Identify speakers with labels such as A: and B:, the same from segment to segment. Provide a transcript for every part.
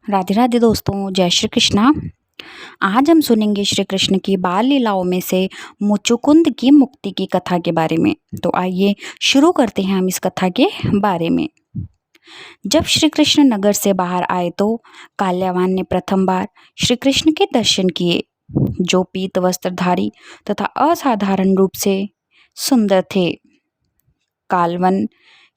A: राधे राधे दोस्तों, जय श्री कृष्णा। आज हम सुनेंगे श्री कृष्ण की बाल लीलाओं में से मुचुकुंद की मुक्ति की कथा के बारे में। तो आइए शुरू करते हैं हम इस कथा के बारे में। जब श्री कृष्ण नगर से बाहर आए तो काल्यावान ने प्रथम बार श्री कृष्ण के दर्शन किए, जो पीत वस्त्रधारी तथा असाधारण रूप से सुंदर थे। कालवन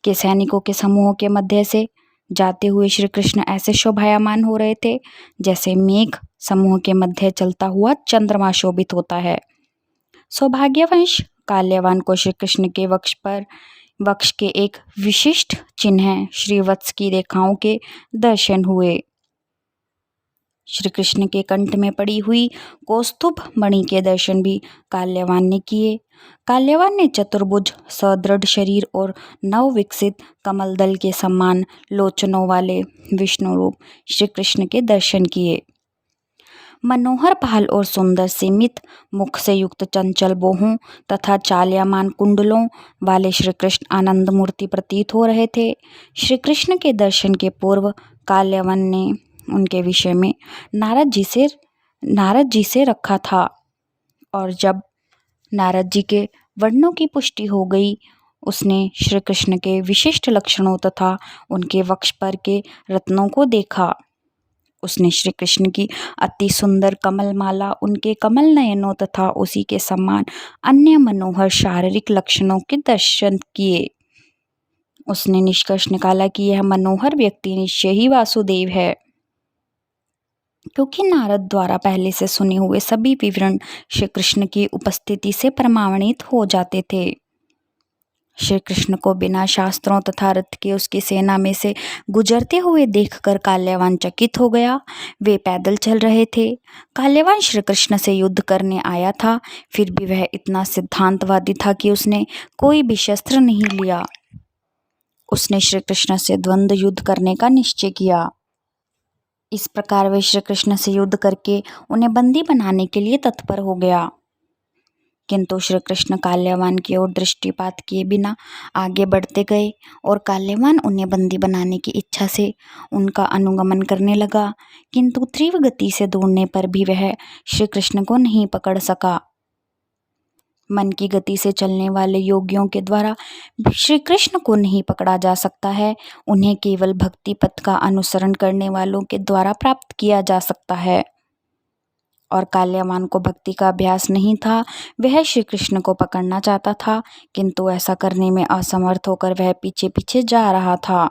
A: के सैनिकों के समूहों के मध्य से जाते हुए श्री कृष्ण ऐसे शोभायमान हो रहे थे जैसे मेघ समूह के मध्य चलता हुआ चंद्रमा शोभित होता है। सौभाग्यवंश काल्यवान को श्री कृष्ण के वक्ष के एक विशिष्ट चिन्ह श्रीवत्स की रेखाओं के दर्शन हुए। श्री कृष्ण के कंठ में पड़ी हुई कौस्तुभ मणि के दर्शन भी काल्यवान ने किए। काल्यवान ने चतुर्भुज सदृढ़ शरीर और नव विकसित कमल दल के समान लोचनों वाले विष्णु रूप श्री कृष्ण के दर्शन किए। मनोहर भाल और सुंदर सीमित मुख से युक्त चंचल बोहों तथा चालयमान कुंडलों वाले श्री कृष्ण आनंद मूर्ति प्रतीत हो रहे थे। श्री कृष्ण के दर्शन के पूर्व काल्यवन ने उनके विषय में नारद जी से रखा था, और जब नारद जी के वर्णों की पुष्टि हो गई, उसने श्री कृष्ण के विशिष्ट लक्षणों तथा उनके वक्ष पर के रत्नों को देखा। उसने श्री कृष्ण की अति सुंदर कमल माला, उनके कमल नयनों तथा उसी के समान अन्य मनोहर शारीरिक लक्षणों के दर्शन किए। उसने निष्कर्ष निकाला कि यह मनोहर व्यक्ति निश्चय ही वासुदेव है, क्योंकि नारद द्वारा पहले से सुने हुए सभी विवरण श्री कृष्ण की उपस्थिति से प्रमाणित हो जाते थे। श्री कृष्ण को बिना शास्त्रों तथा रथ के उसकी सेना में से गुजरते हुए देखकर काल्यवान चकित हो गया। वे पैदल चल रहे थे। काल्यवान श्री कृष्ण से युद्ध करने आया था, फिर भी वह इतना सिद्धांतवादी था कि उसने कोई भी शस्त्र नहीं लिया। उसने श्री कृष्ण से द्वंद्व युद्ध करने का निश्चय किया। इस प्रकार वे श्री कृष्ण से युद्ध करके उन्हें बंदी बनाने के लिए तत्पर हो गया, किंतु श्री कृष्ण काल्यवान की ओर दृष्टिपात किए बिना आगे बढ़ते गए और काल्यवान उन्हें बंदी बनाने की इच्छा से उनका अनुगमन करने लगा, किंतु तीव्र गति से दौड़ने पर भी वह श्री कृष्ण को नहीं पकड़ सका। मन की गति से चलने वाले योगियों के द्वारा श्री कृष्ण को नहीं पकड़ा जा सकता है, उन्हें केवल भक्ति पथ का अनुसरण करने वालों के द्वारा प्राप्त किया जा सकता है। और काल्यवान को भक्ति का अभ्यास नहीं था। वह श्री कृष्ण को पकड़ना चाहता था, किंतु ऐसा करने में असमर्थ होकर वह पीछे पीछे जा रहा था।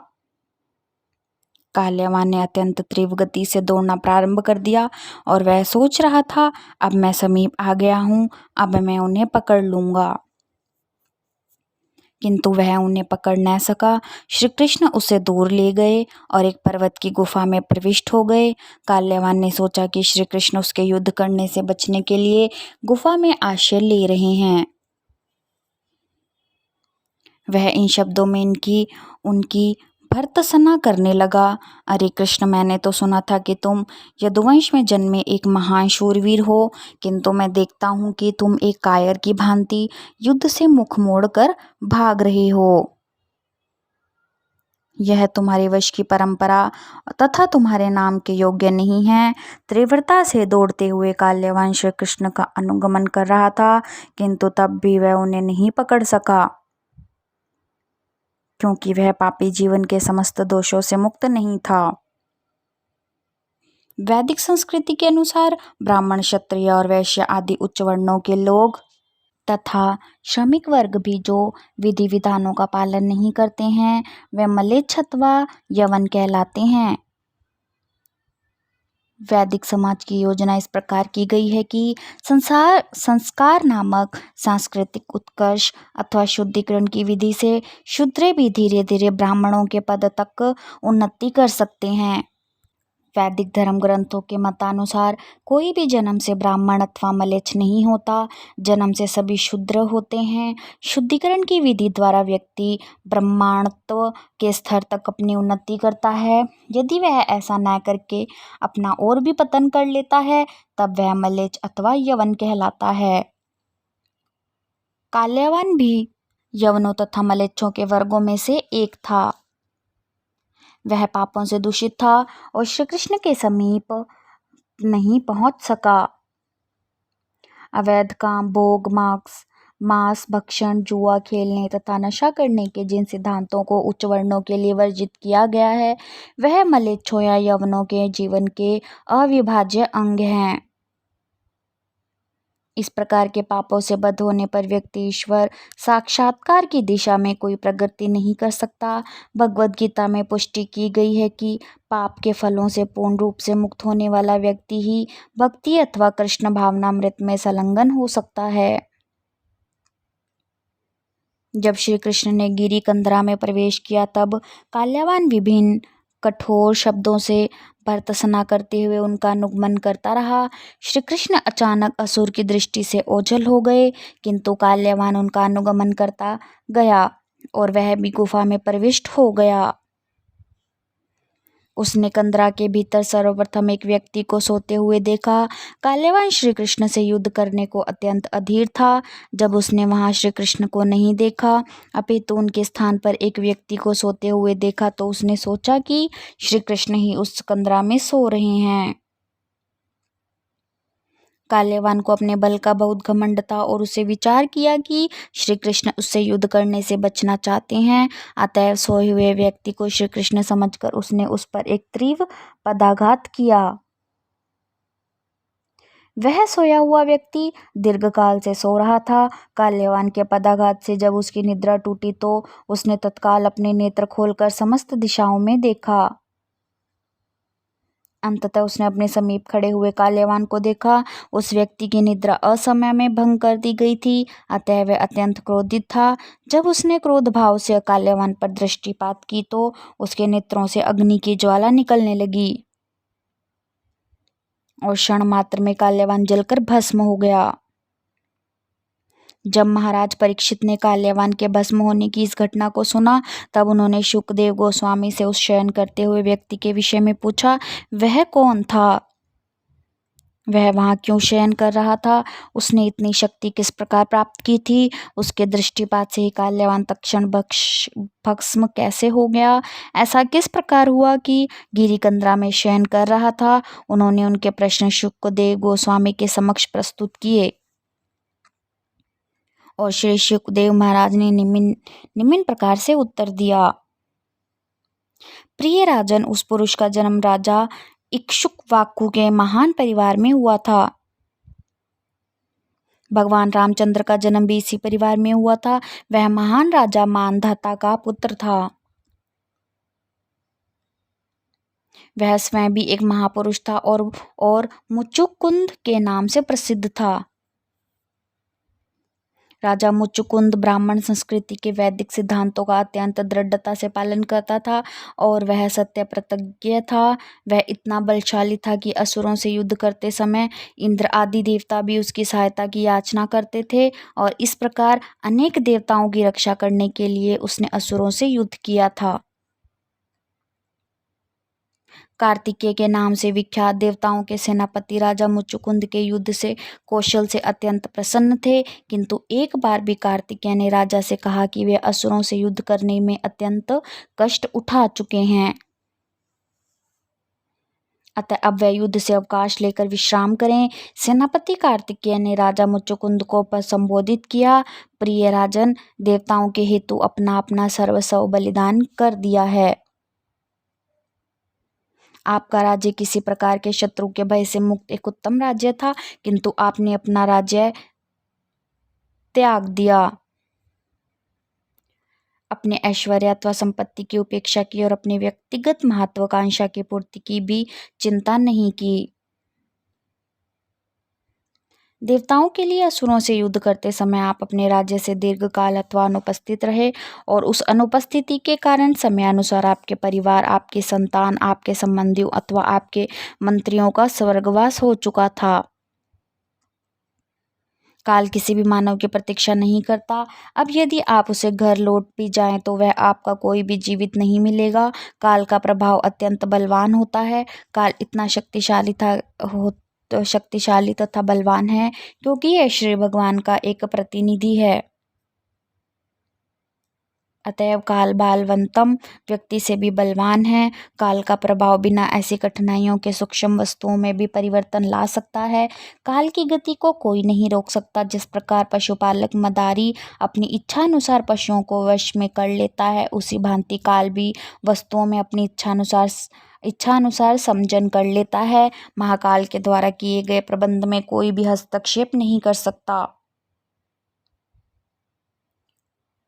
A: काल्यवान ने अत्यंत तीव्र गति से दौड़ना प्रारंभ कर दिया और वह सोच रहा था, अब मैं समीप आ गया हूँ, अब मैं उन्हें पकड़ लूंगा, किंतु वह उन्हें पकड़ न सका। श्री कृष्ण उसे दूर ले गए और एक पर्वत की गुफा में प्रविष्ट हो गए। काल्यवान ने सोचा कि श्री कृष्ण उसके युद्ध करने से बचने के लिए गुफा में आश्रय ले रहे हैं। वह इन शब्दों में उनकी भर्त्सना करने लगा। अरे कृष्ण, मैंने तो सुना था कि तुम यदुवंश में जन्मे एक महान शूरवीर हो, किंतु मैं देखता हूँ कि तुम एक कायर की भांति युद्ध से मुख मोड़कर भाग रहे हो। यह तुम्हारे वश की परंपरा तथा तुम्हारे नाम के योग्य नहीं है। तीव्रता से दौड़ते हुए काल्यवान श्री कृष्ण का अनुगमन कर रहा था, किंतु तब भी वह उन्हें नहीं पकड़ सका, क्योंकि वह पापी जीवन के समस्त दोषों से मुक्त नहीं था। वैदिक संस्कृति के अनुसार ब्राह्मण, क्षत्रिय और वैश्य आदि उच्च वर्णों के लोग तथा श्रमिक वर्ग भी जो विधि विधानों का पालन नहीं करते हैं, वे म्लेच्छ अथवा यवन कहलाते हैं। वैदिक समाज की योजना इस प्रकार की गई है कि संस्कार नामक सांस्कृतिक उत्कर्ष अथवा शुद्धिकरण की विधि से शूद्र भी धीरे धीरे ब्राह्मणों के पद तक उन्नति कर सकते हैं। वैदिक धर्म ग्रंथों के मतानुसार कोई भी जन्म से ब्राह्मण अथवा म्लेच्छ नहीं होता, जन्म से सभी शूद्र होते हैं। शुद्धिकरण की विधि द्वारा व्यक्ति ब्राह्मणत्व के स्तर तक अपनी उन्नति करता है। यदि वह ऐसा न करके अपना और भी पतन कर लेता है, तब वह म्लेच्छ अथवा यवन कहलाता है। काल्यवान भी यवनों तथा म्लेच्छों के वर्गों में से एक था। वह पापों से दूषित था और श्री कृष्ण के समीप नहीं पहुंच सका। अवैध काम, भोग, मांस भक्षण, जुआ खेलने तथा नशा करने के जिन सिद्धांतों को उच्च वर्णों के लिए वर्जित किया गया है, वह म्लेच्छों या यवनों के जीवन के अविभाज्य अंग हैं। इस प्रकार के पापों से बद्ध होने पर व्यक्ति ईश्वर साक्षात्कार की दिशा में कोई प्रगति नहीं कर सकता। भगवद गीता में पुष्टि की गई है कि पाप के फलों से पूर्ण रूप से मुक्त होने वाला व्यक्ति ही भक्ति अथवा कृष्ण भावनामृत में संलग्न हो सकता है। जब श्री कृष्ण ने गिरी कंदरा में प्रवेश किया तब काल्यावान विभिन्न कठोर शब्दों से भर्त्सना करते हुए उनका अनुगमन करता रहा। श्री कृष्ण अचानक असुर की दृष्टि से ओझल हो गए, किंतु काल्यावान उनका अनुगमन करता गया और वह भी गुफा में प्रविष्ट हो गया। उसने कंदरा के भीतर सर्वप्रथम एक व्यक्ति को सोते हुए देखा। काल्यावान श्री कृष्ण से युद्ध करने को अत्यंत अधीर था। जब उसने वहां श्री कृष्ण को नहीं देखा अपितु उनके स्थान पर एक व्यक्ति को सोते हुए देखा तो उसने सोचा कि श्री कृष्ण ही उस कंदरा में सो रहे हैं। काल्यावान को अपने बल का बहुत घमंड था और उसे विचार किया कि श्री कृष्ण उससे युद्ध करने से बचना चाहते हैं। अतएव सोए हुए व्यक्ति को श्री कृष्ण समझकर उसने उस पर एक तीव्र पदाघात किया। वह सोया हुआ व्यक्ति दीर्घकाल से सो रहा था। काल्यावान के पदाघात से जब उसकी निद्रा टूटी तो उसने तत्काल अपने नेत्र खोलकर समस्त दिशाओं में देखा। अंततः उसने अपने समीप खड़े हुए काल्यावान को देखा। उस व्यक्ति की निद्रा असमय में भंग कर दी गई थी, अतः वह अत्यंत क्रोधित था। जब उसने क्रोध भाव से काल्यावान पर दृष्टिपात की तो उसके नेत्रों से अग्नि की ज्वाला निकलने लगी और क्षण मात्र में काल्यावान जलकर भस्म हो गया। जब महाराज परीक्षित ने काल्यावान के भस्म होने की इस घटना को सुना तब उन्होंने शुकदेव गोस्वामी से उस शयन करते हुए व्यक्ति के विषय में पूछा, वह कौन था, वह वहां क्यों शयन कर रहा था, उसने इतनी शक्ति किस प्रकार प्राप्त की थी, उसके दृष्टिपात से ही काल्यावान तत्क्षण भस्म कैसे हो गया, ऐसा किस प्रकार हुआ कि गिरिकंदरा में शयन कर रहा था। उन्होंने उनके प्रश्न शुकदेव गोस्वामी के समक्ष प्रस्तुत किए और श्री शुकदेव महाराज ने निम्न प्रकार से उत्तर दिया। प्रिय राजन, उस पुरुष का जन्म राजा इक्ष्वाकु के महान परिवार में हुआ था। भगवान रामचंद्र का जन्म भी इसी परिवार में हुआ था। वह महान राजा मानधाता का पुत्र था। वह स्वयं भी एक महापुरुष था और मुचुकुंद के नाम से प्रसिद्ध था। राजा मुचुकुंद ब्राह्मण संस्कृति के वैदिक सिद्धांतों का अत्यंत दृढ़ता से पालन करता था और वह सत्य प्रतिज्ञ था। वह इतना बलशाली था कि असुरों से युद्ध करते समय इंद्र आदि देवता भी उसकी सहायता की याचना करते थे और इस प्रकार अनेक देवताओं की रक्षा करने के लिए उसने असुरों से युद्ध किया था। कार्तिकेय के नाम से विख्यात देवताओं के सेनापति राजा मुचुकुंद के युद्ध से कौशल से अत्यंत प्रसन्न थे, किंतु एक बार भी कार्तिकेय ने राजा से कहा कि वे असुरों से युद्ध करने में अत्यंत कष्ट उठा चुके हैं, अतः अब वह युद्ध से अवकाश लेकर विश्राम करें। सेनापति कार्तिकेय ने राजा मुचुकुंद को संबोधित किया, प्रिय राजन, देवताओं के हेतु अपना अपना सर्वस्व बलिदान कर दिया है। आपका राज्य किसी प्रकार के शत्रु के भय से मुक्त एक उत्तम राज्य था, किंतु आपने अपना राज्य त्याग दिया, अपने ऐश्वर्य अथवा संपत्ति की उपेक्षा की और अपनी व्यक्तिगत महत्वाकांक्षा की पूर्ति की भी चिंता नहीं की। देवताओं के लिए असुरों से युद्ध करते समय आप अपने राज्य से दीर्घकाल अथवा अनुपस्थित रहे और उस अनुपस्थिति के कारण समयानुसार आपके परिवार, आपके संतान, आपके संबंधियों अथवा आपके मंत्रियों का स्वर्गवास हो चुका था। काल किसी भी मानव की प्रतीक्षा नहीं करता। अब यदि आप उसे घर लौट भी जाएं तो वह आपका कोई भी जीवित नहीं मिलेगा। काल का प्रभाव अत्यंत बलवान होता है। काल इतना शक्तिशाली तथा बलवान है क्योंकि यह श्री भगवान का एक प्रतिनिधि है। अतएव काल बालवंतम व्यक्ति से भी बलवान है। काल का प्रभाव बिना ऐसी कठिनाइयों के सूक्ष्म वस्तुओं में भी परिवर्तन ला सकता है। काल की गति को कोई नहीं रोक सकता। जिस प्रकार पशुपालक मदारी अपनी इच्छानुसार पशुओं को वश में कर लेता है, उसी भांति काल भी वस्तुओं में अपनी इच्छानुसार समजन कर लेता है। महाकाल के द्वारा किए गए प्रबंध में कोई भी हस्तक्षेप नहीं कर सकता।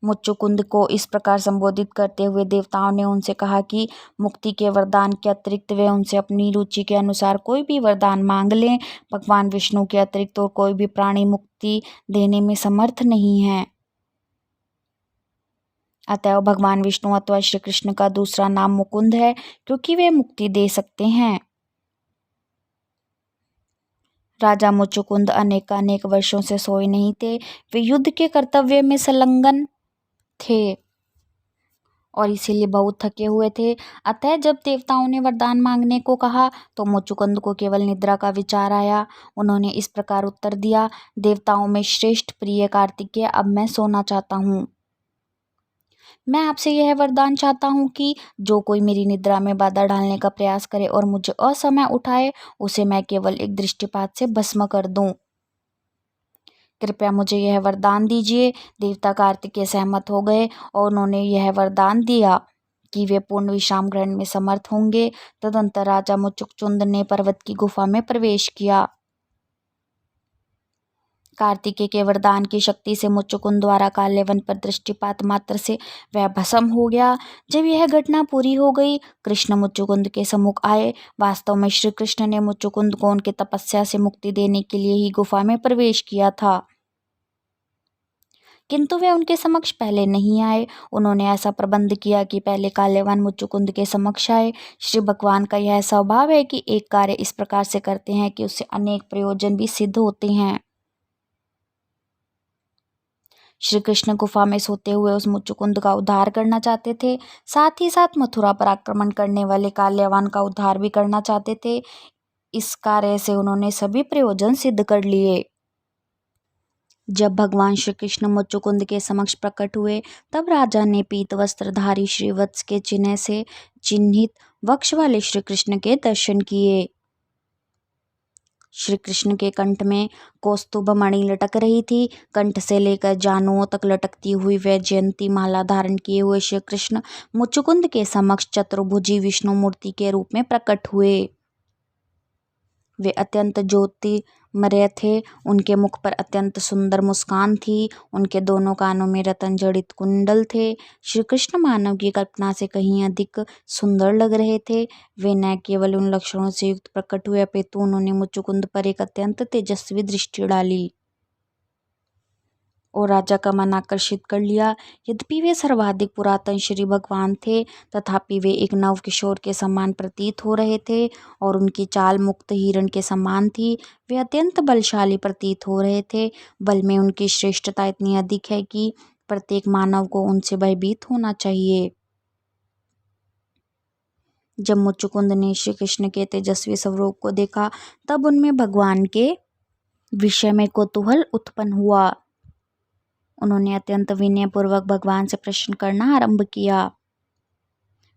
A: मुच्चुकुंद को इस प्रकार संबोधित करते हुए देवताओं ने उनसे कहा कि मुक्ति के वरदान के अतिरिक्त वे उनसे अपनी रुचि के अनुसार कोई भी वरदान मांग लें। भगवान विष्णु के अतिरिक्त और कोई भी प्राणी मुक्ति देने में समर्थ नहीं है। अतएव भगवान विष्णु अथवा श्री कृष्ण का दूसरा नाम मुकुंद है, क्योंकि वे मुक्ति दे सकते हैं। राजा मुच्चुकुंद अनेक वर्षों से सोए नहीं थे। वे युद्ध के कर्तव्य में संलग्न थे और इसीलिए बहुत थके हुए थे। अतः जब देवताओं ने वरदान मांगने को कहा तो मुच्चुकुंद को केवल निद्रा का विचार आया। उन्होंने इस प्रकार उत्तर दिया, देवताओं में श्रेष्ठ प्रिय कार्तिकेय, अब मैं सोना चाहता हूँ। मैं आपसे यह वरदान चाहता हूँ कि जो कोई मेरी निद्रा में बाधा डालने का प्रयास करे और मुझे असमय उठाए, उसे मैं केवल एक दृष्टिपात से भस्म कर दूं। कृपया मुझे यह वरदान दीजिए। देवता कार्तिकेय सहमत हो गए और उन्होंने यह वरदान दिया कि वे पूर्ण विश्राम ग्रहण में समर्थ होंगे। तदंतर राजा मुच्चुकुंद ने पर्वत की गुफा में प्रवेश किया। कार्तिकेय के वरदान की शक्ति से मुच्चुकुंद द्वारा काले वन पर दृष्टिपात मात्र से वह भस्म हो गया। जब यह घटना पूरी हो गई, कृष्ण मुच्चुकुंद के सम्मुख आए। वास्तव में श्री कृष्ण ने मुच्चुकुंद को उनके तपस्या से मुक्ति देने के लिए ही गुफा में प्रवेश किया था, किंतु वे उनके समक्ष पहले नहीं आए। उन्होंने ऐसा प्रबंध किया कि पहले कालेवन मुच्चुकुंद के समक्ष आए। श्री भगवान का यह स्वभाव है कि एक कार्य इस प्रकार से करते हैं कि उससे अनेक प्रयोजन भी सिद्ध होते हैं। श्री कृष्ण गुफा में सोते हुए उस मुच्चुकुंद का उद्धार करना चाहते थे, साथ ही साथ मथुरा पर आक्रमण करने वाले काल्यवान का उद्धार भी करना चाहते थे। इस कार्य से उन्होंने सभी प्रयोजन सिद्ध कर लिए। जब भगवान श्री कृष्ण मुच्चुकुंद के समक्ष प्रकट हुए, तब राजा ने पीत वस्त्रधारी श्रीवत्स के चिन्ह से चिन्हित वक्ष वाले श्री कृष्ण के दर्शन किए। श्री कृष्ण के कंठ में कौस्तुभ मणि लटक रही थी। कंठ से लेकर जानुओं तक लटकती हुई वह जयंती माला धारण किए हुए श्री कृष्ण मुच्चुकुंद के समक्ष चतुर्भुजी विष्णु मूर्ति के रूप में प्रकट हुए। वे अत्यंत ज्योतिमय थे। उनके मुख पर अत्यंत सुंदर मुस्कान थी। उनके दोनों कानों में रत्न जड़ित कुंडल थे। श्री कृष्ण मानव की कल्पना से कहीं अधिक सुंदर लग रहे थे। वे न केवल उन लक्षणों से युक्त प्रकट हुए, अपितु उन्होंने मुच्चुकुंद पर एक अत्यंत तेजस्वी दृष्टि डाली और राजा का मन आकर्षित कर लिया। यद्यपि वे सर्वाधिक पुरातन श्री भगवान थे, तथापि वे एक नव किशोर के समान प्रतीत हो रहे थे और उनकी चाल मुक्त हिरण के समान थी। वे अत्यंत बलशाली प्रतीत हो रहे थे। बल में उनकी श्रेष्ठता इतनी अधिक है कि प्रत्येक मानव को उनसे भयभीत होना चाहिए। जब मुच्चुकुंद ने श्री कृष्ण के तेजस्वी स्वरूप को देखा, तब उनमें भगवान के विषय में कौतूहल उत्पन्न हुआ। उन्होंने अत्यंत विनयपूर्वक भगवान से प्रश्न करना आरंभ किया।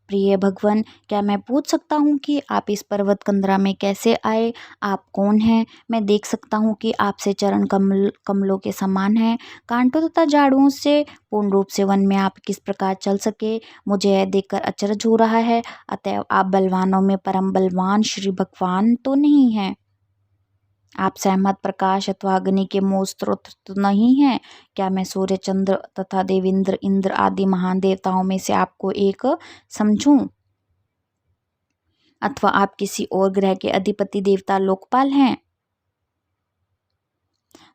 A: प्रिय भगवान, क्या मैं पूछ सकता हूँ कि आप इस पर्वत कंदरा में कैसे आए? आप कौन हैं? मैं देख सकता हूँ कि आपसे चरण कमलों के समान हैं। कांटों तथा झाड़ुओं से पूर्ण रूप से वन में आप किस प्रकार चल सके, मुझे यह देखकर अचरज हो रहा है। अतएव आप बलवानों में परम बलवान श्री भगवान तो नहीं हैं? आप सहमत प्रकाश अथवा अग्नि के मूल स्रोत तो नहीं हैं? क्या मैं सूर्य, चंद्र तथा देवेंद्र, इंद्र आदि महान देवताओं में से आपको एक समझूं? अथवा आप किसी और ग्रह के अधिपति देवता लोकपाल हैं?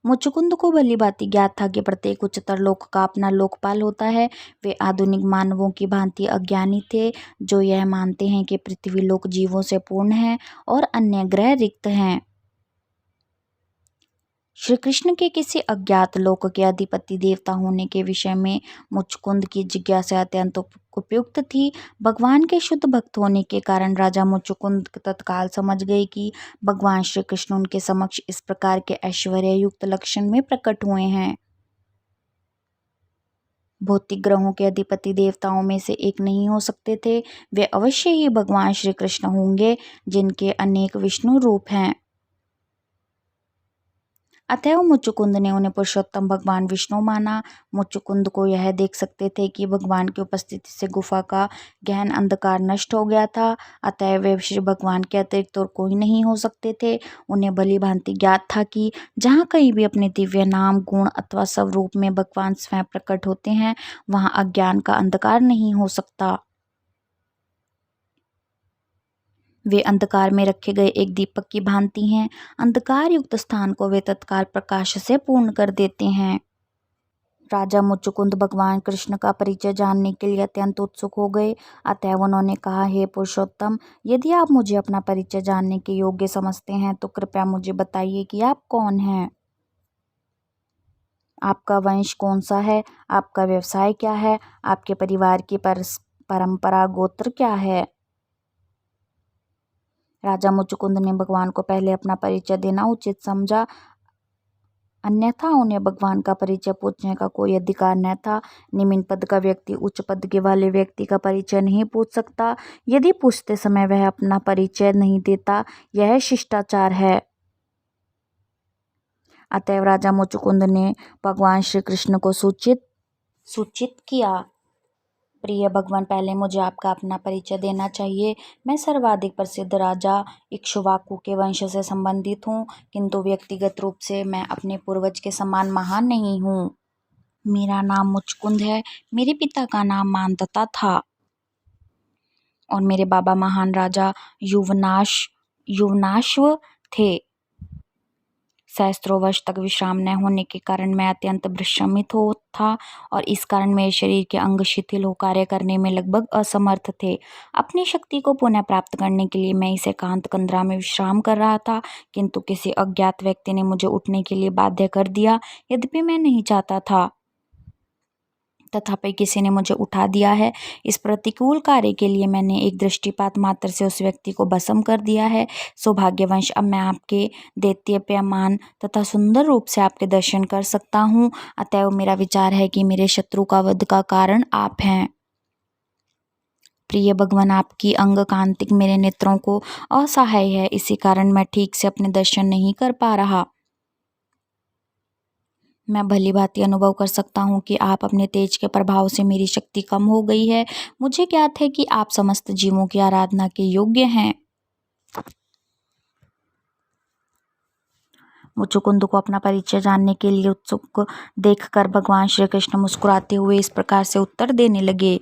A: मुच्चुकुंद को भली भांति ज्ञात था कि प्रत्येक उच्चतर लोक का अपना लोकपाल होता है। वे आधुनिक मानवों की भांति अज्ञानी थे, जो यह मानते हैं कि पृथ्वी लोक जीवों से पूर्ण है और अन्य ग्रह रिक्त हैं। श्री कृष्ण के किसी अज्ञात लोक के अधिपति देवता होने के विषय में मुच्चुकुंद की जिज्ञासा अत्यंत उपयुक्त थी। भगवान के शुद्ध भक्त होने के कारण राजा मुच्चुकुंद तत्काल समझ गए कि भगवान श्री कृष्ण उनके समक्ष इस प्रकार के ऐश्वर्य युक्त लक्षण में प्रकट हुए हैं। भौतिक ग्रहों के अधिपति देवताओं में से एक नहीं हो सकते थे। वे अवश्य ही भगवान श्री कृष्ण होंगे, जिनके अनेक विष्णु रूप हैं। अतएव मुचुकुंद ने उन्हें पुरुषोत्तम भगवान विष्णु माना। मुचुकुंद को यह देख सकते थे कि भगवान की उपस्थिति से गुफा का गहन अंधकार नष्ट हो गया था। अतएव वे श्री भगवान के अतिरिक्त और कोई नहीं हो सकते थे। उन्हें भली भांति ज्ञात था कि जहाँ कहीं भी अपने दिव्य नाम, गुण अथवा स्वरूप में भगवान स्वयं प्रकट होते हैं, वहाँ अज्ञान का अंधकार नहीं हो सकता। वे अंधकार में रखे गए एक दीपक की भांति हैं। अंधकार युक्त स्थान को वे तत्काल प्रकाश से पूर्ण कर देते हैं। राजा मुचुकुंद भगवान कृष्ण का परिचय जानने के लिए अत्यंत उत्सुक हो गए। अतएव उन्होंने कहा, हे पुरुषोत्तम, यदि आप मुझे अपना परिचय जानने के योग्य समझते हैं तो कृपया मुझे बताइए कि आप कौन हैं। आपका वंश कौन सा है, आपका व्यवसाय क्या है, आपके परिवार की परंपरा गोत्र क्या है। राजा मुचुकुंद ने भगवान को पहले अपना परिचय देना उचित समझा, अन्यथा उन्हें भगवान का परिचय पूछने का कोई अधिकार न था। निम्न पद का व्यक्ति उच्च पद के वाले व्यक्ति का परिचय नहीं पूछ सकता। यदि पूछते समय वह अपना परिचय नहीं देता, यह शिष्टाचार है। अतएव राजा मुचुकुंद ने भगवान श्री कृष्ण को सूचित किया, प्रिय भगवान, पहले मुझे आपका अपना परिचय देना चाहिए। मैं सर्वाधिक प्रसिद्ध राजा इक्ष्वाकु के वंश से संबंधित हूँ, किंतु व्यक्तिगत रूप से मैं अपने पूर्वज के समान महान नहीं हूँ। मेरा नाम मुचकुंद है। मेरे पिता का नाम मानदत्ता था और मेरे बाबा महान राजा युवनाश्व थे। सहस्त्रों वर्ष तक विश्राम न होने के कारण मैं अत्यंत विश्रमित हो था और इस कारण मेरे शरीर के अंग शिथिल हो कार्य करने में लगभग असमर्थ थे। अपनी शक्ति को पुनः प्राप्त करने के लिए मैं इस एकांत कंदरा में विश्राम कर रहा था, किंतु किसी अज्ञात व्यक्ति ने मुझे उठने के लिए बाध्य कर दिया। यद्यपि मैं नहीं चाहता था, तथापि किसी ने मुझे उठा दिया है। इस प्रतिकूल कार्य के लिए मैंने एक दृष्टिपात मात्र से उस व्यक्ति को भस्म कर दिया है। सौभाग्यवश अब मैं आपके दैदीप्यमान तथा सुंदर रूप से आपके दर्शन कर सकता हूँ। अतएव मेरा विचार है कि मेरे शत्रु का वध का कारण आप हैं। प्रिय भगवान, आपकी अंग कांतिक मेरे नेत्रों को असहाय है, इसी कारण मैं ठीक से अपने दर्शन नहीं कर पा रहा। मैं भली भांति अनुभव कर सकता हूँ कि आप अपने तेज के प्रभाव से मेरी शक्ति कम हो गई है। मुझे ज्ञात है कि आप समस्त जीवों की आराधना के योग्य हैं। मुचुकुंद को अपना परिचय जानने के लिए उत्सुक देखकर भगवान श्री कृष्ण मुस्कुराते हुए इस प्रकार से उत्तर देने लगे,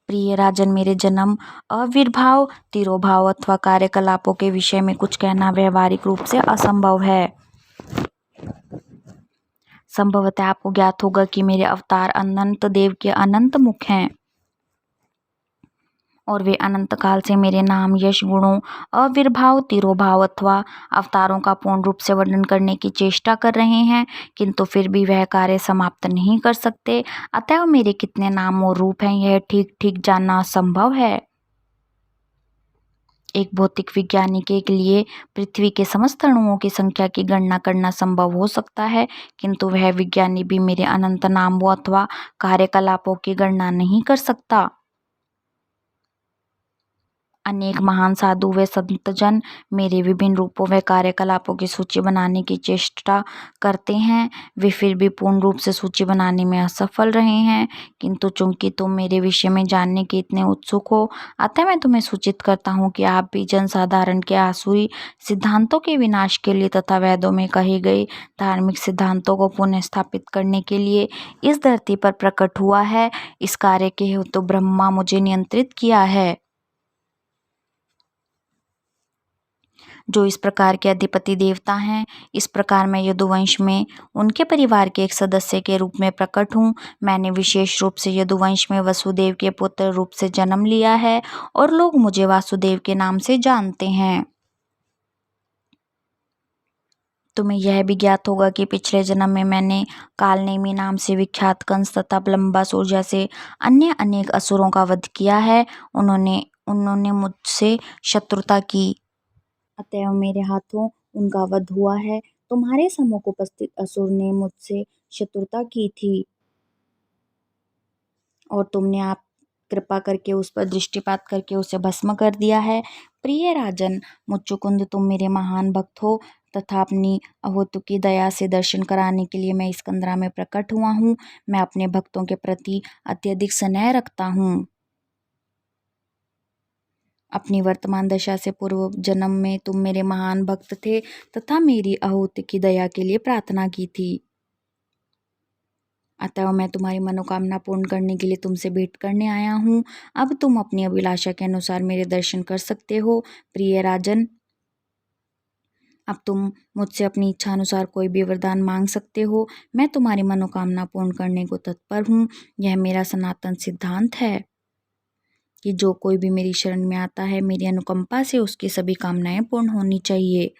A: प्रिय राजन, मेरे जन्म, आविर्भाव, तिरोभाव अथवा कार्यकलापों के विषय में कुछ कहना व्यवहारिक रूप से असंभव है। संभवतः आपको ज्ञात होगा कि मेरे अवतार अनंत देव के अनंत मुख हैं और वे अनंत काल से मेरे नाम, यश, गुणों, आविर्भाव, तिरोभाव अथवा अवतारों का पूर्ण रूप से वर्णन करने की चेष्टा कर रहे हैं, किंतु फिर भी वह कार्य समाप्त नहीं कर सकते। अतएव मेरे कितने नाम और रूप हैं, यह ठीक ठीक जानना असंभव है। एक भौतिक विज्ञानी के लिए पृथ्वी के समस्त अणुओं की संख्या की गणना करना संभव हो सकता है, किंतु वह विज्ञानी भी मेरे अनंत नामों अथवा कार्यकलापों की गणना नहीं कर सकता। अनेक महान साधु व संतजन मेरे विभिन्न रूपों व कार्यकलापों की सूची बनाने की चेष्टा करते हैं। वे फिर भी पूर्ण रूप से सूची बनाने में असफल रहे हैं, किंतु चूंकि तुम मेरे विषय में जानने के इतने उत्सुक हो, अतः मैं तुम्हें सूचित करता हूँ कि आप भी जनसाधारण के आसुरी सिद्धांतों के विनाश के लिए तथा वेदों में कहे गए धार्मिक सिद्धांतों को पुनः स्थापित करने के लिए इस धरती पर प्रकट हुआ है। इस कार्य के हेतु ब्रह्मा मुझे नियंत्रित किया है, जो इस प्रकार के अधिपति देवता हैं। इस प्रकार मैं यदुवंश में उनके परिवार के एक सदस्य के रूप में प्रकट हूँ। मैंने विशेष रूप से यदुवंश में वसुदेव के पुत्र रूप से जन्म लिया है और लोग मुझे वासुदेव के नाम से जानते हैं। तुम्हें यह भी ज्ञात होगा कि पिछले जन्म में मैंने कालनेमी नाम से विख्यात कंस तथा ब्रह्मासुर जैसे अन्य अनेक असुरों का वध किया है। उन्होंने मुझसे शत्रुता की, अतएव मेरे हाथों उनका वध हुआ है। तुम्हारे सम्मुख उपस्थित असुर ने मुझसे शत्रुता की थी। और तुमने आप कृपा करके उस पर दृष्टिपात करके उसे भस्म कर दिया है। प्रिय राजन, मुच्चुकुंद, तुम मेरे महान भक्त हो तथा अपनी अहोतु की दया से दर्शन कराने के लिए मैं इस कंदरा में प्रकट हुआ हूँ। मैं अपने भक्तों के प्रति अत्यधिक स्नेह रखता हूँ। अपनी वर्तमान दशा से पूर्व जन्म में तुम मेरे महान भक्त थे तथा मेरी आहुति की दया के लिए प्रार्थना की थी। अतः मैं तुम्हारी मनोकामना पूर्ण करने के लिए तुमसे भेंट करने आया हूँ। अब तुम अपनी अभिलाषा के अनुसार मेरे दर्शन कर सकते हो। प्रिय राजन, अब तुम मुझसे अपनी इच्छा अनुसार कोई भी वरदान मांग सकते हो। मैं तुम्हारी मनोकामना पूर्ण करने को तत्पर हूँ। यह मेरा सनातन सिद्धांत है कि जो कोई भी मेरी शरण में आता है, मेरी अनुकंपा से उसकी सभी कामनाएं पूर्ण होनी चाहिए।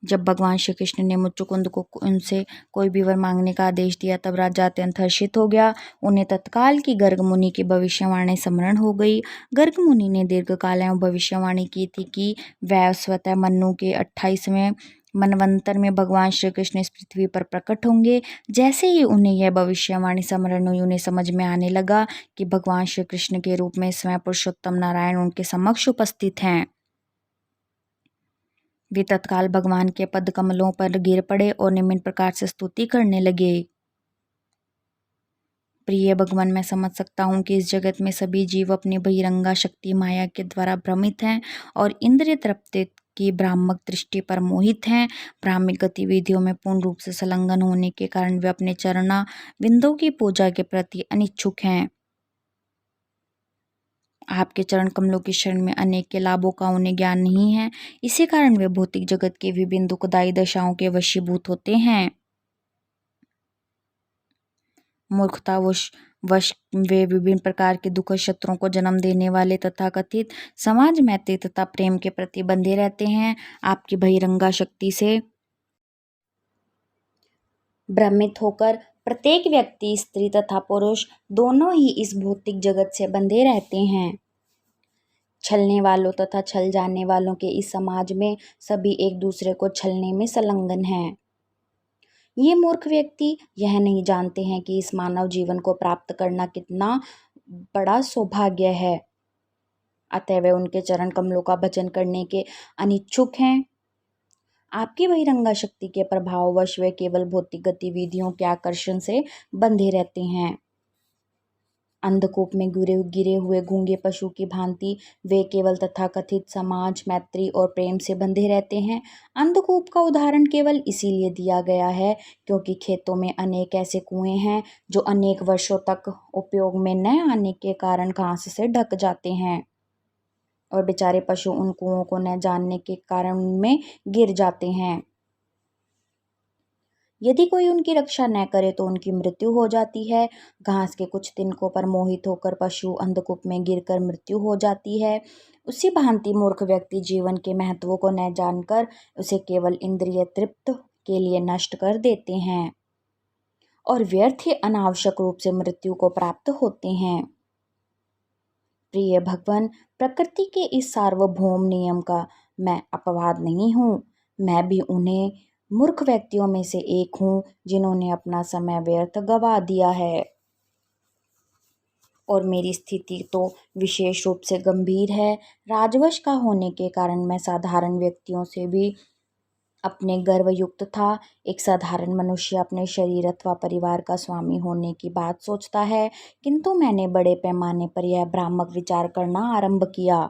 A: जब भगवान श्री कृष्ण ने मुच्चुकुंद को उनसे कोई भी वर मांगने का आदेश दिया, तब राजा अत्यंत हर्षित हो गया। उन्हें तत्काल की गर्ग मुनि की भविष्यवाणी स्मरण हो गई। गर्ग मुनि ने दीर्घकाल एवं भविष्यवाणी की थी कि वैवस्वत मनु के 28वें मनवंतर में भगवान श्री कृष्ण इस पृथ्वी पर प्रकट होंगे। जैसे ही उन्हें यह भविष्यवाणी स्मरण हुई, उन्हें समझ में आने लगा कि भगवान श्री कृष्ण के रूप में स्वयं पुरुषोत्तम नारायण उनके समक्ष उपस्थित हैं। वे तत्काल भगवान के पद कमलों पर गिर पड़े और निम्न प्रकार से स्तुति करने लगे। प्रिय भगवान, मैं समझ सकता हूँ कि इस जगत में सभी जीव अपनी बहिरंगा शक्ति माया के द्वारा भ्रमित हैं और इंद्रिय तृप्ति की भ्रामक दृष्टि पर मोहित हैं। भ्रामिक गतिविधियों में पूर्ण रूप से संलग्न होने के कारण वे अपने चरणा बिंदु की पूजा के प्रति अनिच्छुक हैं। आपके चरण कमलों की शरण में अनेक के लाभों का उन्हें ज्ञान नहीं है। इसी कारण वे भौतिक जगत के विभिन्न दुखदायी दशाओं के वशीभूत होते हैं। मूर्खता वश वे विभिन्न प्रकार के दुखद शत्रुओं को जन्म देने वाले तथा कथित समाज मैत्री तथा प्रेम के प्रति बंधे रहते हैं। आपकी बहिरंगा शक्ति से भ्रमित होकर प्रत्येक व्यक्ति, स्त्री तथा पुरुष दोनों ही इस भौतिक जगत से बंधे रहते हैं। छलने वालों तथा छल जाने वालों के इस समाज में सभी एक दूसरे को छलने में संलग्न हैं। ये मूर्ख व्यक्ति यह नहीं जानते हैं कि इस मानव जीवन को प्राप्त करना कितना बड़ा सौभाग्य है। अतः वे उनके चरण कमलों का भजन करने के अनिच्छुक हैं। आपकी बहिरंगा शक्ति के प्रभाववश वे केवल भौतिक गतिविधियों के आकर्षण से बंधे रहते हैं। अंधकूप में गिरे हुए गूंगे पशु की भांति वे केवल तथाकथित समाज मैत्री और प्रेम से बंधे रहते हैं। अंधकूप का उदाहरण केवल इसीलिए दिया गया है क्योंकि खेतों में अनेक ऐसे कुएं हैं जो अनेक वर्षों तक उपयोग में न आने के कारण घास से ढक जाते हैं और बेचारे पशु उन कुओं को न जानने के कारण उनमें गिर जाते हैं। यदि कोई उनकी रक्षा न करे तो उनकी मृत्यु हो जाती है। घास के कुछ तिनकों पर मोहित होकर पशु अंधकूप में गिरकर मृत्यु हो जाती है। उसी भांति मूर्ख व्यक्ति जीवन के महत्व को न जानकर उसे केवल इंद्रिय तृप्त के लिए नष्ट कर देते हैं और व्यर्थ ही अनावश्यक रूप से मृत्यु को प्राप्त होते हैं। प्रिय भगवान, प्रकृति के इस सार्वभौम नियम का मैं अपवाद नहीं हूँ। मैं भी उन्हें मूर्ख व्यक्तियों में से एक हूँ जिन्होंने अपना समय व्यर्थ गवा दिया है। और मेरी स्थिति तो विशेष रूप से गंभीर है। राजवश का होने के कारण मैं साधारण व्यक्तियों से भी अपने गर्वयुक्त था। एक साधारण मनुष्य अपने शरीर अथवा परिवार का स्वामी होने की बात सोचता है, किंतु मैंने बड़े पैमाने पर यह भ्रामक विचार करना आरंभ किया।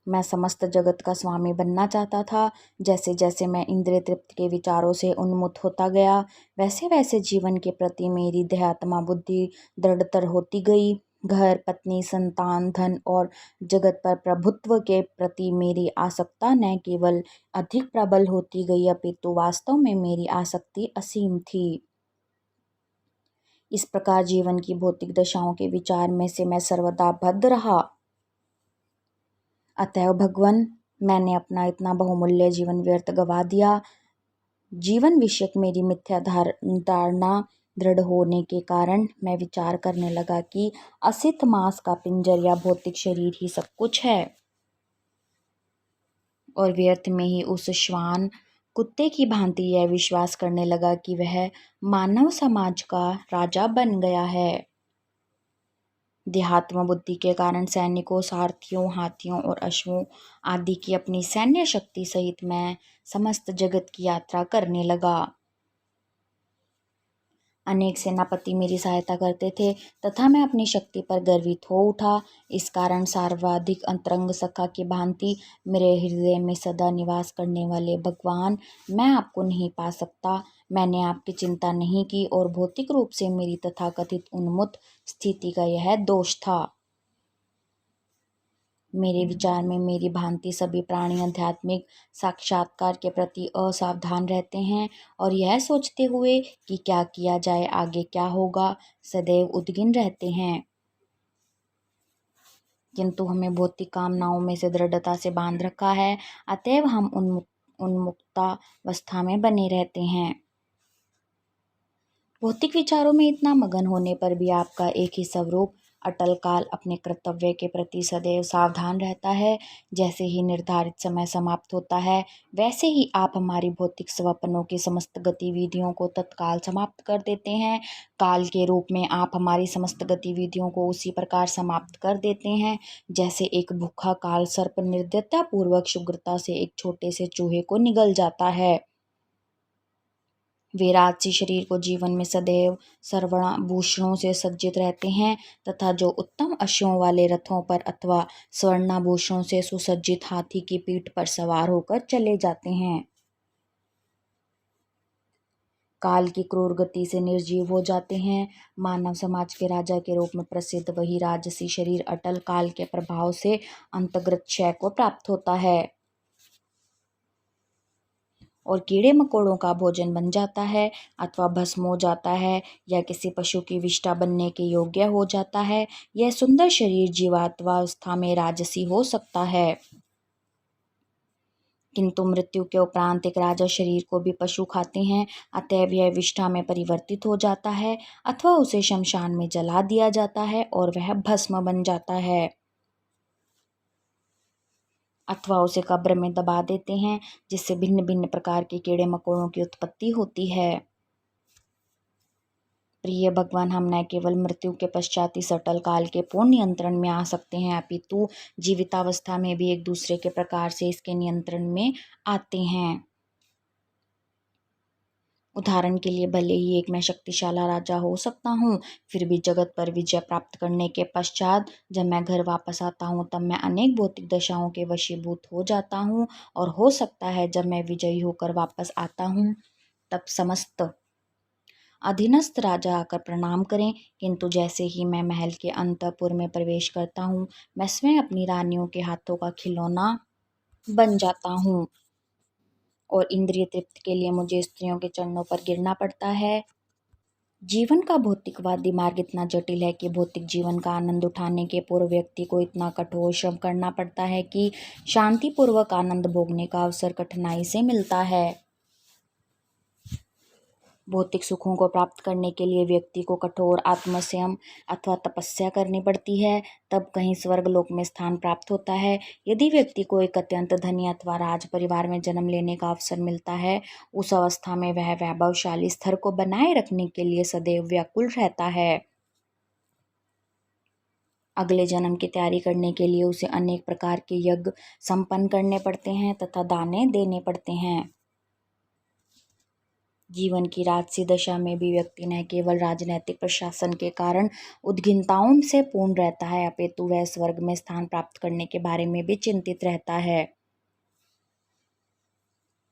A: मैं समस्त जगत का स्वामी बनना चाहता था। जैसे जैसे मैं इंद्रिय तृप्ति के विचारों से उन्मुख होता गया, वैसे वैसे जीवन के प्रति मेरी देहात्मा बुद्धि दृढ़तर होती गई। घर, पत्नी, संतान, धन और जगत पर प्रभुत्व के प्रति मेरी आसक्ता न केवल अधिक प्रबल होती गई, अपितु वास्तव में मेरी आसक्ति असीम थी। इस प्रकार जीवन की भौतिक दशाओं के विचार में से मैं सर्वदा बद्ध रहा। अतएव भगवान, मैंने अपना इतना बहुमूल्य जीवन व्यर्थ गवा दिया। जीवन विषयक मेरी मिथ्या धारणा दृढ़ होने के कारण मैं विचार करने लगा कि असित मांस का पिंजर या भौतिक शरीर ही सब कुछ है और व्यर्थ में ही उस श्वान कुत्ते की भांति यह विश्वास करने लगा कि वह मानव समाज का राजा बन गया है। देहात्म बुद्धि के कारण सैनिकों, सारथियों, हाथियों और अश्वों आदि की अपनी सैन्य शक्ति सहित मैं समस्त जगत की यात्रा करने लगा। अनेक सेनापति मेरी सहायता करते थे तथा मैं अपनी शक्ति पर गर्वित हो उठा। इस कारण सर्वाधिक अंतरंग सखा की भांति मेरे हृदय में सदा निवास करने वाले भगवान, मैं आपको नहीं पा सकता। मैंने आपकी चिंता नहीं की और भौतिक रूप से मेरी तथाकथित उन्मत्त स्थिति का यह दोष था। मेरे विचार में मेरी भांति सभी प्राणी आध्यात्मिक साक्षात्कार के प्रति असावधान रहते हैं और यह सोचते हुए कि क्या किया जाए, आगे क्या होगा, सदैव उद्विग्न रहते हैं। किंतु हमें भौतिक कामनाओं में से दृढ़ता से बांध रखा है, अतएव हम उन्मुक्तावस्था में बने रहते हैं। भौतिक विचारों में इतना मगन होने पर भी आपका एक ही स्वरूप अटल काल अपने कर्तव्य के प्रति सदैव सावधान रहता है। जैसे ही निर्धारित समय समाप्त होता है, वैसे ही आप हमारी भौतिक स्वप्नों की समस्त गतिविधियों को तत्काल समाप्त कर देते हैं। काल के रूप में आप हमारी समस्त गतिविधियों को उसी प्रकार समाप्त कर देते हैं जैसे एक भूखा काल सर्प निर्दयता पूर्वक शीघ्रता से एक छोटे से चूहे को निगल जाता है। वे राजसी शरीर को जीवन में सदैव सर्वाभूषणों से सज्जित रहते हैं तथा जो उत्तम अश्वों वाले रथों पर अथवा स्वर्णाभूषणों से सुसज्जित हाथी की पीठ पर सवार होकर चले जाते हैं, काल की क्रूर गति से निर्जीव हो जाते हैं। मानव समाज के राजा के रूप में प्रसिद्ध वही राजसी शरीर अटल काल के प्रभाव से अंतर्गत क्षय को प्राप्त होता है और कीड़े मकोड़ों का भोजन बन जाता है अथवा भस्म हो जाता है या किसी पशु की विष्ठा बनने के योग्य हो जाता है। यह सुंदर शरीर जीवात्मावस्था में राजसी हो सकता है, किंतु मृत्यु के उपरांत एक राजा शरीर को भी पशु खाते हैं, अतएव यह विष्ठा में परिवर्तित हो जाता है अथवा उसे शमशान में जला दिया जाता है और वह भस्म बन जाता है अथवा उसे कब्र में दबा देते हैं, जिससे भिन्न भिन्न प्रकार के कीड़े मकोड़ों की उत्पत्ति होती है। प्रिय भगवान, हम न केवल मृत्यु के पश्चात इस अटल काल के पूर्ण नियंत्रण में आ सकते हैं, अपितु जीवितावस्था में भी एक दूसरे के प्रकार से इसके नियंत्रण में आते हैं। उदाहरण के लिए, भले ही एक मैं शक्तिशाली राजा हो सकता हूँ, फिर भी जगत पर विजय प्राप्त करने के पश्चात जब मैं घर वापस आता हूँ तब मैं अनेक भौतिक दशाओं के वशीभूत हो जाता हूँ और हो सकता है जब मैं विजयी होकर वापस आता हूँ तब समस्त अधीनस्थ राजा आकर प्रणाम करें, किंतु जैसे ही मैं महल के अंतःपुर में प्रवेश करता हूँ, मैं स्वयं अपनी रानियों के हाथों का खिलौना बन जाता हूँ और इंद्रिय तृप्ति के लिए मुझे स्त्रियों के चरणों पर गिरना पड़ता है। जीवन का भौतिकवादी मार्ग इतना जटिल है कि भौतिक जीवन का आनंद उठाने के पूर्व व्यक्ति को इतना कठोर श्रम करना पड़ता है कि शांतिपूर्वक आनंद भोगने का अवसर कठिनाई से मिलता है। भौतिक सुखों को प्राप्त करने के लिए व्यक्ति को कठोर आत्मसंयम अथवा तपस्या करनी पड़ती है, तब कहीं स्वर्गलोक में स्थान प्राप्त होता है। यदि व्यक्ति को एक अत्यंत धनी अथवा राज परिवार में जन्म लेने का अवसर मिलता है, उस अवस्था में वह वैभवशाली स्तर को बनाए रखने के लिए सदैव व्याकुल रहता है। अगले जन्म की तैयारी करने के लिए उसे अनेक प्रकार के यज्ञ संपन्न करने पड़ते हैं तथा दाने देने पड़ते हैं। जीवन की राजसी दशा में भी व्यक्ति न केवल राजनैतिक प्रशासन के कारण उद्विग्नताओं से पूर्ण रहता है, अपितु वह स्वर्ग में स्थान प्राप्त करने के बारे में भी चिंतित रहता है।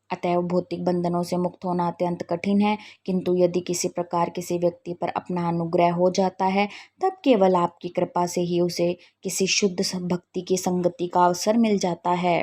A: अतएव भौतिक बंधनों से मुक्त होना अत्यंत कठिन है, किंतु यदि किसी प्रकार किसी व्यक्ति पर अपना अनुग्रह हो जाता है, तब केवल आपकी कृपा से ही उसे किसी शुद्ध भक्ति की संगति का अवसर मिल जाता है।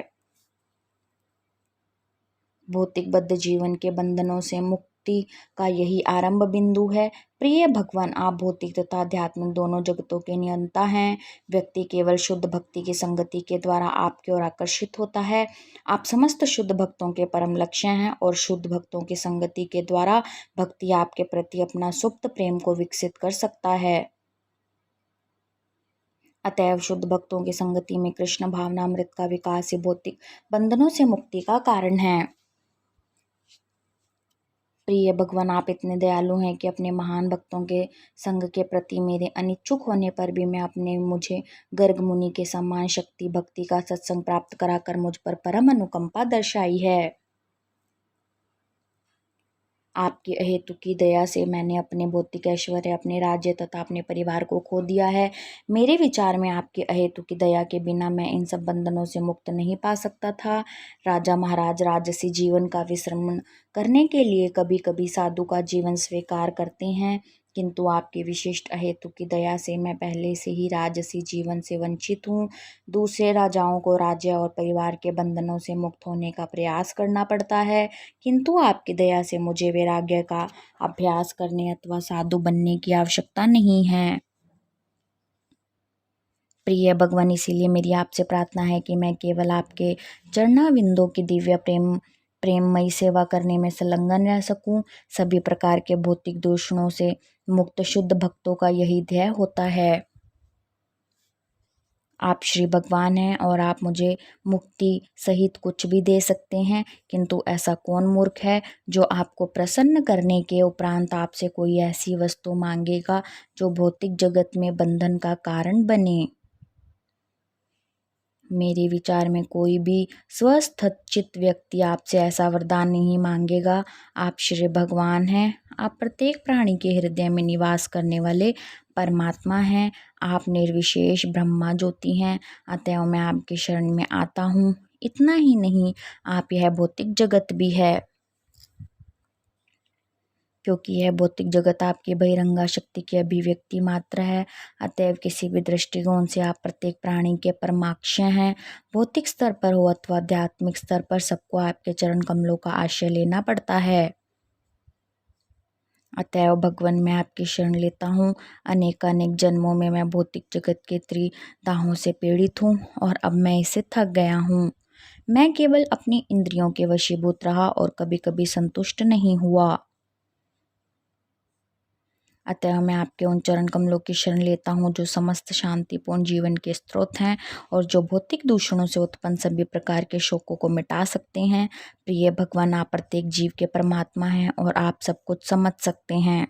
A: भौतिक बद्ध जीवन के बंधनों से मुक्ति का यही आरंभ बिंदु है। प्रिय भगवान, आप भौतिक तथा आध्यात्मिक दोनों जगतों के नियंता हैं। व्यक्ति केवल शुद्ध भक्ति की संगति के द्वारा आपकी ओर आकर्षित होता है। आप समस्त शुद्ध भक्तों के परम लक्ष्य हैं और शुद्ध भक्तों की संगति के द्वारा भक्ति आपके प्रति अपना सुप्त प्रेम को विकसित कर सकता है। अतएव शुद्ध भक्तों की संगति में कृष्ण भावनामृत का विकास ही भौतिक बंधनों से मुक्ति का कारण है। प्रिय भगवान, आप इतने दयालु हैं कि अपने महान भक्तों के संग के प्रति मेरे अनिच्छुक होने पर भी मैं अपने मुझे गर्ग मुनि के समान शक्ति भक्ति का सत्संग प्राप्त कराकर मुझ पर परम अनुकंपा दर्शाई है। आपकी अहेतु की दया से मैंने अपने भौतिक ऐश्वर्य, अपने राज्य तथा अपने परिवार को खो दिया है। मेरे विचार में आपकी अहेतु की दया के बिना मैं इन सब बंधनों से मुक्त नहीं पा सकता था। राजा महाराज राजसी जीवन का विश्रमण करने के लिए कभी कभी साधु का जीवन स्वीकार करते हैं, किंतु आपकी विशिष्ट अहेतु की दया से मैं पहले से ही राजसी जीवन से वंचित हूँ। दूसरे राजाओं को राज्य और परिवार के बंधनों से मुक्त होने का प्रयास करना पड़ता है, किंतु आपकी दया से मुझे वैराग्य का अभ्यास करने अथवा साधु बनने की आवश्यकता नहीं है। प्रिय भगवान, इसीलिए मेरी आपसे प्रार्थना है कि मैं केवल आपके चरणाविंदों की दिव्य प्रेममयी सेवा करने में संलग्न रह सकूं। सभी प्रकार के भौतिक दूषणों से मुक्त शुद्ध भक्तों का यही ध्येय होता है। आप श्री भगवान हैं और आप मुझे मुक्ति सहित कुछ भी दे सकते हैं, किंतु ऐसा कौन मूर्ख है जो आपको प्रसन्न करने के उपरांत आपसे कोई ऐसी वस्तु मांगेगा जो भौतिक जगत में बंधन का कारण बने। मेरे विचार में कोई भी स्वस्थ चित्त व्यक्ति आपसे ऐसा वरदान नहीं मांगेगा। आप श्री भगवान हैं। आप प्रत्येक प्राणी के हृदय में निवास करने वाले परमात्मा हैं। आप निर्विशेष ब्रह्मा ज्योति हैं। अतएव मैं आपकी शरण में आता हूँ। इतना ही नहीं, आप यह भौतिक जगत भी है, क्योंकि यह भौतिक जगत आपकी बहिरंगा शक्ति की अभिव्यक्ति मात्र है। अतएव किसी भी दृष्टिकोण से आप प्रत्येक प्राणी के परमाक्षय हैं। भौतिक स्तर पर हो अथवा आध्यात्मिक स्तर पर, सबको आपके चरण कमलों का आश्रय लेना पड़ता है। अतएव भगवान, मैं आपकी शरण लेता हूँ। अनेकानेक जन्मों में मैं भौतिक जगत के त्रिदाहों से पीड़ित हूँ और अब मैं इससे थक गया हूँ। मैं केवल अपनी इंद्रियों के वशीभूत रहा और कभी कभी संतुष्ट नहीं हुआ। अतः मैं आपके उन चरण कमलों की शरण लेता हूँ जो समस्त शांतिपूर्ण जीवन के स्रोत हैं और जो भौतिक दूषणों से उत्पन्न सभी प्रकार के शोकों को मिटा सकते हैं। प्रिय भगवान, आप प्रत्येक जीव के परमात्मा हैं और आप सब कुछ समझ सकते हैं।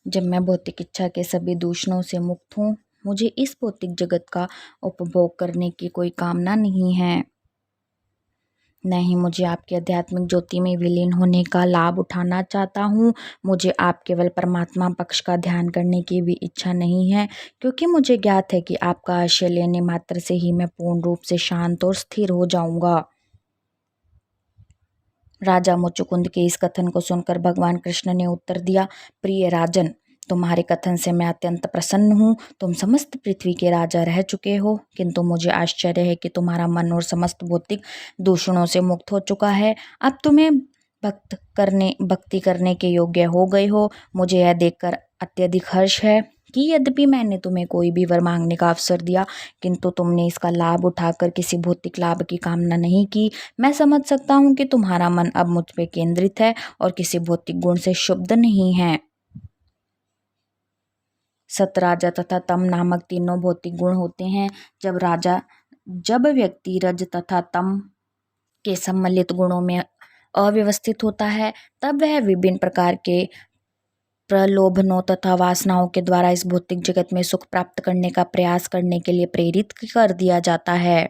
A: जब मैं भौतिक इच्छा के सभी दूषणों से मुक्त हूँ, मुझे इस भौतिक जगत का उपभोग करने की कोई कामना नहीं है, न ही मुझे आपके आध्यात्मिक ज्योति में विलीन होने का लाभ उठाना चाहता हूँ। मुझे आप केवल परमात्मा पक्ष का ध्यान करने की भी इच्छा नहीं है, क्योंकि मुझे ज्ञात है कि आपका आश्रय लेने मात्र से ही मैं पूर्ण रूप से शांत और स्थिर हो जाऊंगा। राजा मुचुकुंद के इस कथन को सुनकर भगवान कृष्ण ने उत्तर दिया, प्रिय राजन, तुम्हारे कथन से मैं अत्यंत प्रसन्न हूँ। तुम समस्त पृथ्वी के राजा रह चुके हो, किंतु मुझे आश्चर्य है कि तुम्हारा मन और समस्त भौतिक दूषणों से मुक्त हो चुका है। अब तुम्हें भक्ति करने के योग्य हो गए हो। मुझे यह देखकर अत्यधिक हर्ष है कि यद्यपि मैंने तुम्हें कोई भी वर मांगने का अवसर दिया, किंतु तुमने इसका लाभ उठाकर किसी भौतिक लाभ की कामना नहीं की। मैं समझ सकता हूँ कि तुम्हारा मन अब मुझ पे केंद्रित है और किसी भौतिक गुण से शुद्ध नहीं है। सतराजा तथा तम नामक तीनों भौतिक गुण होते हैं। जब व्यक्ति रज तथा तम के सम्मिलित गुणों में अव्यवस्थित होता है, तब वह विभिन्न प्रकार के प्रलोभनों तथा वासनाओं के द्वारा इस भौतिक जगत में सुख प्राप्त करने का प्रयास करने के लिए प्रेरित कर दिया जाता है।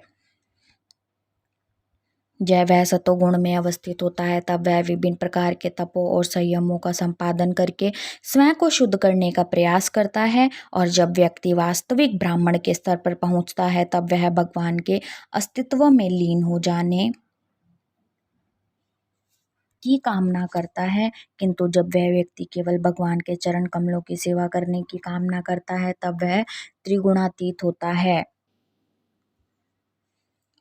A: जब वह सतोगुण में अवस्थित होता है, तब वह विभिन्न प्रकार के तपों और संयमों का संपादन करके स्वयं को शुद्ध करने का प्रयास करता है। और जब व्यक्ति वास्तविक ब्राह्मण के स्तर पर पहुंचता है, तब वह भगवान के अस्तित्व में लीन हो जाने की कामना करता है। किंतु जब वह व्यक्ति केवल भगवान के चरण कमलों की सेवा करने की कामना करता है, तब वह त्रिगुणातीत होता है।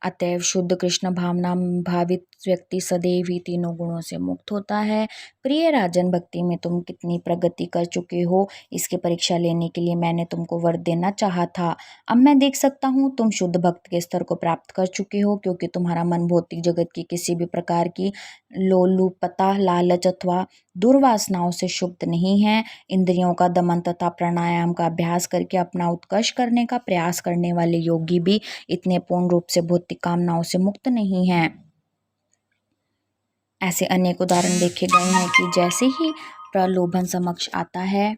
A: अतएव शुद्ध कृष्ण भावना भावित व्यक्ति सदैव ही तीनों गुणों से मुक्त होता है। प्रिय राजन, भक्ति में तुम कितनी प्रगति कर चुके हो, इसकी परीक्षा लेने के लिए मैंने तुमको वर देना चाहा था। अब मैं देख सकता हूँ तुम शुद्ध भक्त के स्तर को प्राप्त कर चुके हो, क्योंकि तुम्हारा मन भौतिक जगत की किसी भी प्रकार की लोलुपता, लालच अथवा दुर्वासनाओं से शुद्ध नहीं है। इंद्रियों का दमन तथा प्राणायाम का अभ्यास करके अपना उत्कर्ष करने का प्रयास करने वाले योगी भी इतने पूर्ण रूप से भौतिक कामनाओं से मुक्त नहीं हैं। ऐसे अनेक उदाहरण देखे गए हैं कि जैसे ही प्रलोभन समक्ष आता है,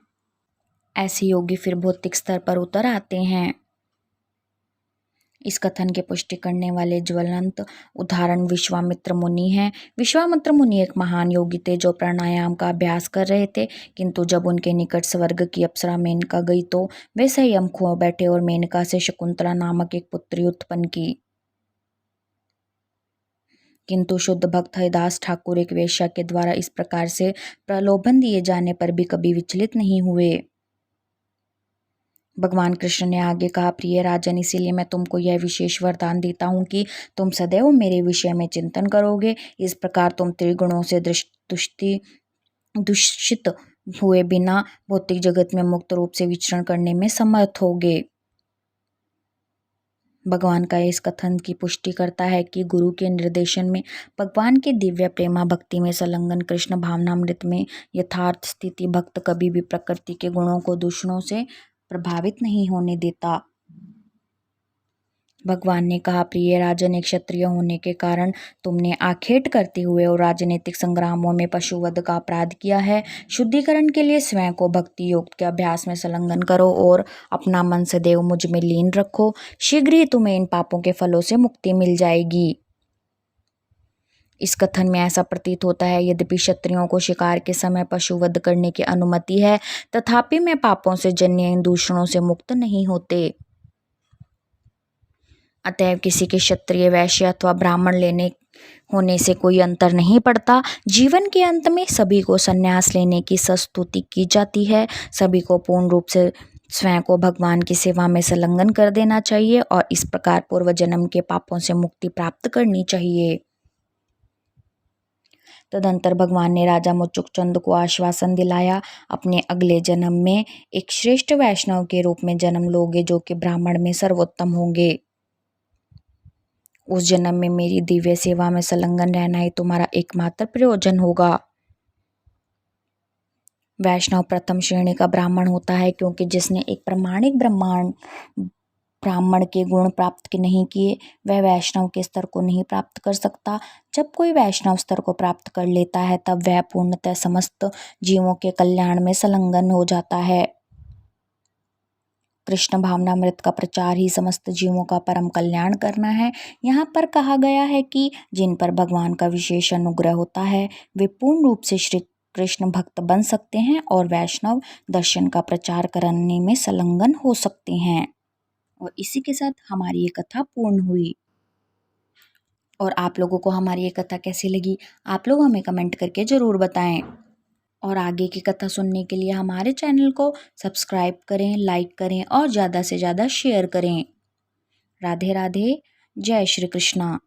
A: ऐसे योगी फिर भौतिक स्तर पर उतर आते हैं। इस कथन की पुष्टि करने वाले ज्वलंत उदाहरण विश्वामित्र मुनि हैं। विश्वामित्र मुनि एक महान योगी थे जो प्राणायाम का अभ्यास कर रहे थे, किंतु जब उनके निकट स्वर्ग की अप्सरा मेनका गई तो वे संयम खो बैठे और मेनका से शकुंतला नामक एक पुत्री उत्पन्न की। किंतु शुद्ध भक्त हरिदास ठाकुर एक वेश्या के द्वारा इस प्रकार से प्रलोभन दिए जाने पर भी कभी विचलित नहीं हुए। भगवान कृष्ण ने आगे कहा, प्रिय राजन, इसीलिए मैं तुमको यह विशेष वरदान देता हूँ कि तुम सदैव मेरे विषय में चिंतन करोगे। इस प्रकार तुम त्रिगुणों से दूषित हुए बिना भौतिक जगत में मुक्त रूप से विचरण करने में समर्थ होगे। भगवान का इस कथन की पुष्टि करता है कि गुरु के निर्देशन में भगवान की दिव्य प्रेमा भक्ति में संलग्न कृष्ण भावनामृत में यथार्थ स्थिति भक्त कभी भी प्रकृति के गुणों को दूषणों से प्रभावित नहीं होने देता। भगवान ने कहा, प्रिय राजन, एक क्षत्रिय होने के कारण तुमने आखेट करते हुए और राजनीतिक संग्रामों में पशुवध का अपराध किया है। शुद्धिकरण के लिए स्वयं को भक्ति योग के अभ्यास में संलग्न करो और अपना मन सदैव मुझ में लीन रखो। शीघ्र ही तुम्हें इन पापों के फलों से मुक्ति मिल जाएगी। इस कथन में ऐसा प्रतीत होता है, यद्यपि क्षत्रियों को शिकार के समय पशुवध करने की अनुमति है, तथापि मैं पापों से जन्य इन दूषणों से मुक्त नहीं होते। अतएव किसी के क्षत्रिय, वैश्य अथवा ब्राह्मण लेने होने से कोई अंतर नहीं पड़ता। जीवन के अंत में सभी को संन्यास लेने की संस्तुति की जाती है। सभी को पूर्ण रूप से स्वयं को भगवान की सेवा में संलग्न कर देना चाहिए और इस प्रकार पूर्व जन्म के पापों से मुक्ति प्राप्त करनी चाहिए। तदंतर भगवान ने राजा मुचुकचंद को आश्वासन दिलाया, अपने अगले जन्म में एक श्रेष्ठ वैष्णव के रूप में जन्म लोगे जो कि ब्राह्मण में सर्वोत्तम होंगे। उस जन्म में मेरी दिव्य सेवा में संलग्न रहना ही तुम्हारा एकमात्र प्रयोजन होगा। वैष्णव प्रथम श्रेणी का ब्राह्मण होता है, क्योंकि जिसने एक प्रामाणिक ब्राह्मण के गुण प्राप्त नहीं किए वह वैष्णव के स्तर को नहीं प्राप्त कर सकता। जब कोई वैष्णव स्तर को प्राप्त कर लेता है तब वह पूर्णतः समस्त जीवों के कल्याण में संलग्न हो जाता है। कृष्ण भावनामृत का प्रचार ही समस्त जीवों का परम कल्याण करना है। यहाँ पर कहा गया है कि जिन पर भगवान का विशेष अनुग्रह होता है वे पूर्ण रूप से श्री कृष्ण भक्त बन सकते हैं और वैष्णव दर्शन का प्रचार करने में संलग्न हो सकते हैं। और इसी के साथ हमारी ये कथा पूर्ण हुई। और आप लोगों को हमारी ये कथा कैसी लगी, आप लोग हमें कमेंट करके ज़रूर बताएं। और आगे की कथा सुनने के लिए हमारे चैनल को सब्सक्राइब करें, लाइक करें और ज़्यादा से ज़्यादा शेयर करें। राधे राधे, जय श्री कृष्णा।